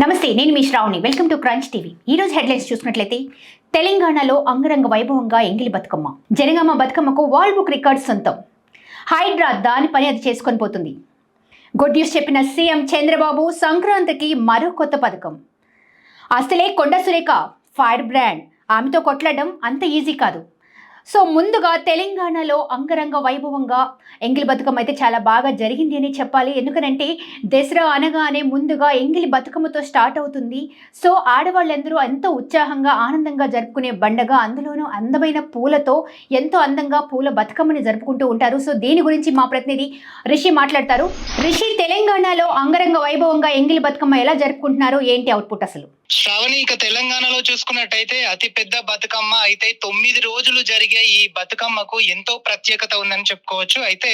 నమస్తే, నేను మీ Sravani. Welcome to crunch TV. ఈ రోజు హెడ్లైన్స్ చూసినట్లయితే తెలంగాణలో అంగరంగ వైభవంగా ఎంగిలి బతుకమ్మ, జనగామ బతుకమ్మకు వరల్డ్ బుక్ రికార్డ్ సొంతం. హైడ్రా దాని పని అది చేసుకొని పోతుంది. గుడ్ న్యూస్ చెప్పిన సీఎం చంద్రబాబు, సంక్రాంతికి మరో కొత్త పథకం. అసలే కొండ సురేఖ ఫైర్ బ్రాండ్, ఆమెతో కొట్లాడడం అంత ఈజీ కాదు. సో ముందుగా తెలంగాణలో అంగరంగ వైభవంగా ఎంగిలి బతుకమ్మ అయితే చాలా బాగా జరిగింది అని చెప్పాలి. ఎందుకనంటే దసరా అనగానే ముందుగా ఎంగిలి బతుకమ్మతో స్టార్ట్ అవుతుంది. సో ఆడవాళ్ళందరూ ఎంతో ఉత్సాహంగా ఆనందంగా జరుపుకునే పండగ, అందులోనూ అందమైన పూలతో ఎంతో అందంగా పూల బతుకమ్మని జరుపుకుంటూ ఉంటారు. సో దీని గురించి మా ప్రతినిధి రిషి మాట్లాడతారు. రిషి, తెలంగాణలో అంగరంగ వైభవంగా ఎంగిలి బతుకమ్మ ఎలా జరుపుకుంటున్నారు, ఏంటి అవుట్పుట్ అసలు? శ్రావణి, ఇక తెలంగాణలో చూసుకున్నట్టయితే అతి పెద్ద బతుకమ్మ అయితే 9 రోజులు జరిగే ఈ బతుకమ్మకు ఎంతో ప్రత్యేకత ఉందని చెప్పుకోవచ్చు. అయితే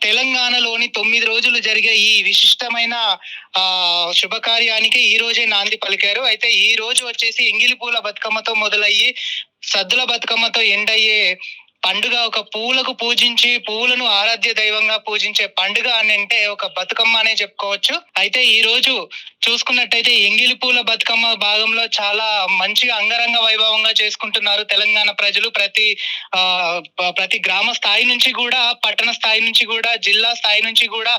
తెలంగాణలోని 9 రోజులు జరిగే ఈ విశిష్టమైన శుభకార్యానికి ఈ రోజే నాంది పలికారు. అయితే ఈ రోజు వచ్చేసి ఎంగిలి పూల బతుకమ్మతో మొదలయ్యి సద్దుల బతుకమ్మతో ఎండ్ అయ్యే పండుగ. ఒక పూలకు పూజించి పూలను ఆరాధ్య దైవంగా పూజించే పండుగ అని అంటే ఒక బతుకమ్మ అనే చెప్పుకోవచ్చు. అయితే ఈ రోజు చూసుకున్నట్టయితే ఎంగిలి పూల బతుకమ్మ భాగంలో చాలా మంచిగా అంగరంగ వైభవంగా చేసుకుంటున్నారు తెలంగాణ ప్రజలు. ప్రతి గ్రామ స్థాయి నుంచి కూడా, పట్టణ స్థాయి నుంచి కూడా, జిల్లా స్థాయి నుంచి కూడా,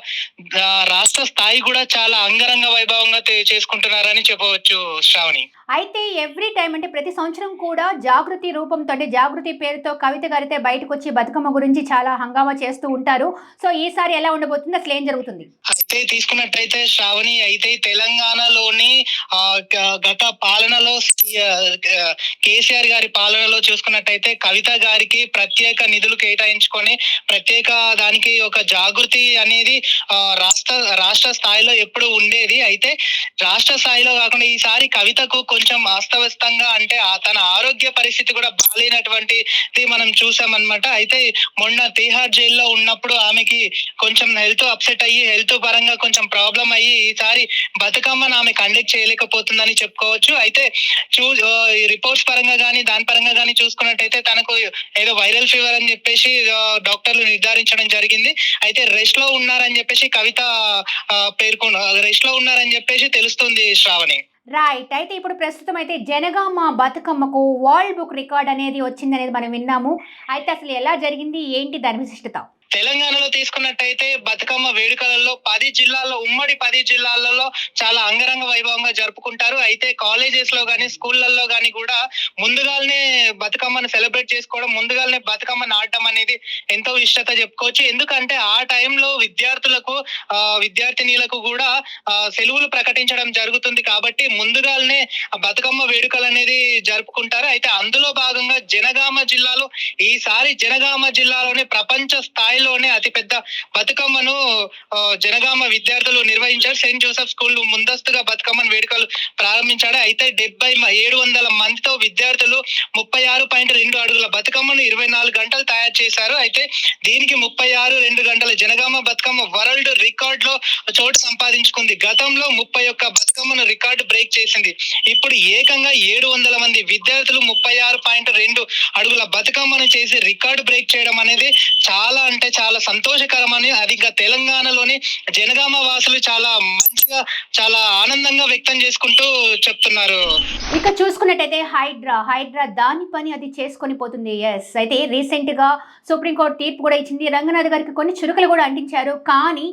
రాష్ట్ర స్థాయి కూడా చాలా అంగరంగ వైభవంగా చేసుకుంటున్నారని చెప్పవచ్చు శ్రావణి. అయితే ఎవ్రీ టైం అంటే ప్రతి సంవత్సరం కూడా జాగృతి రూపంతో, అంటే జాగృతి పేరుతో కవిత గారితే బయటకు వచ్చి బతుకమ్మ గురించి చాలా హంగామా చేస్తూ ఉంటారు. సో ఈసారి ఎలా ఉండబోతుంది, అసలు ఏం జరుగుతుంది? అయితే తీసుకున్నట్టయితే శ్రావణి, అయితే తెలంగాణలోని గత పాలనలో కేసీఆర్ గారి పాలనలో చూసుకున్నట్టయితే కవిత గారికి ప్రత్యేక నిధులు కేటాయించుకొని ప్రత్యేక దానికి ఒక జాగృతి అనేది రాష్ట్ర స్థాయిలో ఎప్పుడు ఉండేది. అయితే రాష్ట్ర స్థాయిలో కాకుండా ఈసారి కవితకు కొంచెం అస్తవ్యస్తంగా, అంటే తన ఆరోగ్య పరిస్థితి కూడా బాగాలేనటువంటిది మనం చూసామన్నమాట. అయితే మొన్న తిహార్ జైల్లో ఉన్నప్పుడు ఆమెకి కొంచెం హెల్త్ అప్సెట్ అయ్యి, హెల్త్ పరంగా కొంచెం ప్రాబ్లం అయ్యి ఈసారి బతుకమ్మను ఆమె కండక్ట్ చేయలేకపోతుందని చెప్పుకోవచ్చు. అయితే రిపోర్ట్స్ పరంగా కానీ దాని పరంగా కానీ చూసుకున్నట్టయితే తనకు ఏదో వైరల్ ఫీవర్ అని చెప్పేసి డాక్టర్లు నిర్ధారించడం జరిగింది. అయితే రెస్ట్ లో ఉన్నారని చెప్పేసి కవిత రెస్ట్ లో ఉన్నారని చెప్పేసి తెలుస్తుంది శ్రావణి. రైట్. అయితే ఇప్పుడు ప్రస్తుతం అయితే జనగామ బతుకమ్మకు వరల్డ్ బుక్ రికార్డ్ అనేది వచ్చింది అనేది మనం విన్నాము. అయితే అసలు ఎలా జరిగింది, ఏంటి దాని విశిష్టత? తెలంగాణలో తీసుకున్నట్టయితే బతుకమ్మ వేడుకలలో 10 జిల్లాల్లో, ఉమ్మడి 10 జిల్లాలలో చాలా అంగరంగ వైభవంగా జరుపుకుంటారు. అయితే కాలేజెస్ లో గానీ, స్కూళ్లలో గానీ కూడా ముందుగానే బతుకమ్మను సెలబ్రేట్ చేసుకోవడం, ముందుగానే బతుకమ్మను ఆడటం అనేది ఎంతో ఇష్టత చెప్పుకోవచ్చు. ఎందుకంటే ఆ టైంలో విద్యార్థినీలకు కూడా సెలవులు ప్రకటించడం జరుగుతుంది కాబట్టి ముందుగానే బతుకమ్మ వేడుకలు అనేది జరుపుకుంటారు. అయితే అందులో భాగంగా ఈసారి జనగామ జిల్లాలోని ప్రపంచ స్థాయిలోనే అతిపెద్ద బతుకమ్మను జనగామ విద్యార్థులు నిర్వహించారు. సెయింట్ జోసెఫ్ స్కూల్ ముందస్తుగా బతుకమ్మను వేడుకలు ప్రారంభించాడు. అయితే 700 మందితో విద్యార్థులు 36.2 అడుగుల బతుకమ్మను 24 గంటలు తయారు చేశారు. అయితే దీనికి 36.2 గంటల జనగామ బతుకమ్మ వరల్డ్ రికార్డ్ లో చోటు సంపాదించుకుంది. గతంలో 31 బతుకమ్మను రికార్డు బ్రేక్ చేసింది. ఇప్పుడు ఏకంగా 700 మంది విద్యార్థులు 36.2 అడుగుల బతుకమ్మను చేసి రికార్డు బ్రేక్ చేయడం అనేది చాలా అంటే చాలా సంతోషకరమని, అది ఇంకా తెలంగాణలోని జనగామ వాసులు చాలా మంచిగా, చాలా ఆనందంగా వ్యక్తం చేసుకుంటూ చెప్తున్నారు. ఇక చూసుకున్నట్టయితే హైడ్రా దాని పని అది చేసుకొని పోతుంది. ఎస్, అయితే రీసెంట్ గా సుప్రీంకోర్టు తీర్పు కూడా ఇచ్చింది. రంగనాథ్ గారికి కొన్ని చురుకలు కూడా అంటించారు. కానీ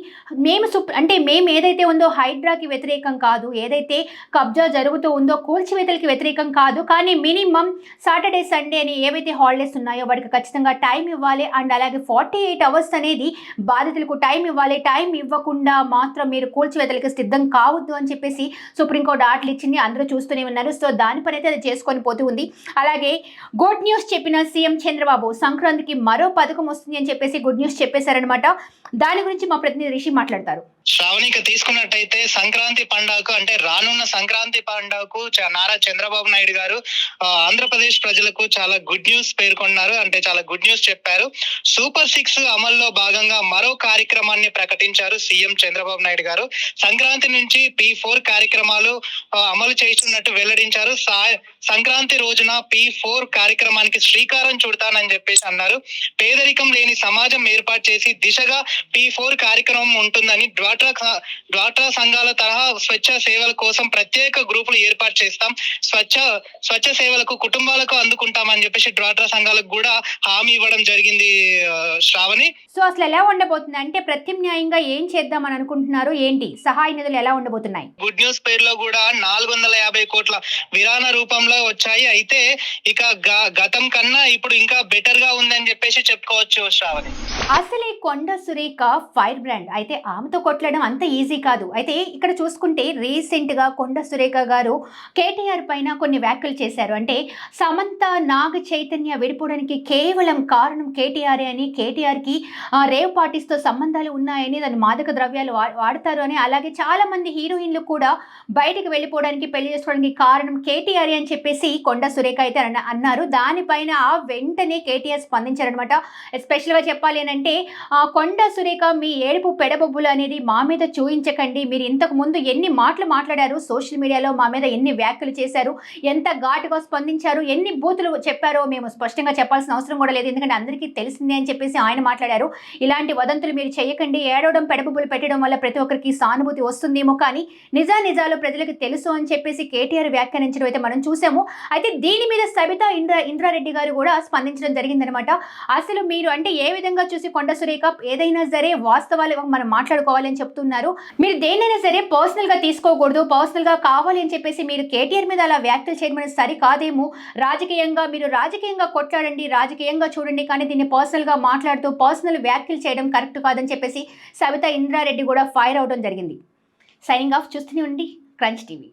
మేము ఏదైతే ఉందో హైడ్రాకి వ్యతిరేకం కాదు, ఏదైతే కబ్జా జరుగుతూ ఉందో కూల్చివేతలకి వ్యతిరేకం కాదు. కానీ మినిమం సాటర్డే సండే అని ఏవైతే హాలిడేస్ ఉన్నాయో వాడికి ఖచ్చితంగా టైం ఇవ్వాలి. అండ్ అలాగే 48 అవర్స్ అనేది బాధితులకు టైం ఇవ్వాలి. టైం ఇవ్వకుండా మాత్రం మీరు కూల్చివేతలకి సిద్ధం కావద్దు అని చెప్పేసి సుప్రీంకోర్టు ఆర్డర్లు ఇచ్చింది. అందరూ చూస్తూనే ఉన్నారు. సో దాని పని అయితే అది చేసుకొని పోతూ ఉంది. అలాగే గుడ్ న్యూస్ చెప్పిన సీఎం చంద్రబాబు, సంక్రాంతికి మరో పథకం వస్తుంది అని చెప్పేసి గుడ్ న్యూస్ చెప్పేశారనమాట. దాని గురించి మా ప్రతినిధి రిషి మాట్లాడతారు. శ్రావణిక తీసుకున్నట్టయితే సంక్రాంతి పండుగకు, అంటే రానున్న సంక్రాంతి పండుగకు నారా చంద్రబాబు నాయుడు గారు ఆంధ్రప్రదేశ్ ప్రజలకు చాలా గుడ్ న్యూస్ పేర్కొన్నారు. అంటే చాలా గుడ్ న్యూస్ చెప్పారు. సూపర్ 6 అమల్లో భాగంగా మరో కార్యక్రమాన్ని ప్రకటించారు సీఎం చంద్రబాబు నాయుడు గారు. సంక్రాంతి నుంచి P4 కార్యక్రమాలు అమలు చేస్తున్నట్టు వెల్లడించారు. సంక్రాంతి రోజున P4 కార్యక్రమానికి శ్రీకారం చుడతానని చెప్పేసి అన్నారు. పేదరికం లేని సమాజం ఏర్పాటు చేసి దిశగా P4 కార్యక్రమం ఉంటుందని డ్వాక్రా సంఘాల తరహా స్వచ్ఛ సేవల కోసం ప్రత్యేక గ్రూపులు ఏర్పాటు చేస్తాం, స్వచ్ఛ సేవలకు కుటుంబాలకు అందుకుంటామని చెప్పేసి డ్వాక్రా సంఘాలకు కూడా హామీ ఇవ్వడం జరిగింది శ్రావణి. సో అసలు ఎలా ఉండబోతుంది అంటే ప్రత్యామ్నాయంగా ఏం చేద్దామని అనుకుంటున్నారు, ఏంటి సహాయ నిధులు ఎలా ఉండబోతున్నాయి? గుడ్ న్యూస్ పేరులో కూడా 450 కోట్ల విరాళ రూపంలో వచ్చాయి. అయితే ఇక గతం కన్నా ఇప్పుడు ఇంకా బెటర్ గా ఉందని చెప్పేసి చెప్పుకోవచ్చు శ్రావణి. అసలే కొండ సురేఖ ఫైర్ బ్రాండ్, అయితే ఆమెతో కొట్లాడడం అంత ఈజీ కాదు. అయితే ఇక్కడ చూసుకుంటే రీసెంట్ గా కొండ సురేఖ గారు కేటీఆర్ పైన కొన్ని వ్యాఖ్యలు చేశారు. అంటే సమంత నాగ చైతన్య విడిపోవడానికి కేవలం కారణం కేటీఆర్ అని, కేటీఆర్ కి రేవ్ పార్టీస్ తో సంబంధాలు ఉన్నాయని, దాని మాదక ద్రవ్యాలు వాడతారు అని, అలాగే చాలా మంది హీరోయిన్లు కూడా బయటకు వెళ్ళిపోవడానికి పెళ్లి చేసుకోవడానికి కారణం కేటీఆర్ అని చెప్పేసి కొండ సురేఖ అయితే అన్నారు. దానిపైన వెంటనే కేటీఆర్ స్పందించారనమాట. ఎస్పెషల్ గా చెప్పాలి అంటే కొండ సురేఖ మీ ఏడుపు పెడబొబ్బులు అనేది మా మీద చూయించకండి. మీరు ఇంతకు ముందు ఎన్ని మాటలు మాట్లాడారు సోషల్ మీడియాలో, మా మీద ఎన్ని వ్యాఖ్యలు చేశారు, ఎంత ఘాటుగా స్పందించారు, ఎన్ని బూతులు చెప్పారో మేము స్పష్టంగా చెప్పాల్సిన అవసరం కూడా లేదు, ఎందుకంటే అందరికీ తెలిసిందే అని చెప్పేసి ఆయన మాట్లాడారు. ఇలాంటి వదంతులు మీరు చేయకండి, ఏడవడం పెడబొబ్బులు పెట్టడం వల్ల ప్రతి ఒక్కరికి సానుభూతి వస్తుందేమో, కానీ నిజాలు ప్రజలకు తెలుసు అని చెప్పేసి కేటీఆర్ వ్యాఖ్యానించడం అయితే మనం చూసాము. అయితే దీని మీద సబితా ఇంద్రారెడ్డి గారు కూడా స్పందించడం జరిగిందనమాట. అసలు మీరు అంటే ఏ విధంగా చూసి కొండ సురేఖ ఏదైనా సరే వాస్తవాలు మనం మాట్లాడుకోవాలని చెప్తున్నారు. మీరు దేనైనా సరే పర్సనల్ గా తీసుకోకూడదు, పర్సనల్ గా కావాలి అని చెప్పేసి మీరు కేటీఆర్ మీద అలా వ్యాఖ్యలు చేయడం అనేది సరికాదేమో. మీరు రాజకీయంగా కొట్లాడండి, రాజకీయంగా చూడండి, కానీ దీన్ని పర్సనల్ గా మాట్లాడుతూ పర్సనల్ వ్యాఖ్యలు చేయడం కరెక్ట్ కాదని చెప్పేసి సబితా ఇంద్రారెడ్డి కూడా ఫైర్ అవడం జరిగింది. Signing off. చూస్తూనే ఉండి క్రంచ్ టీవీ.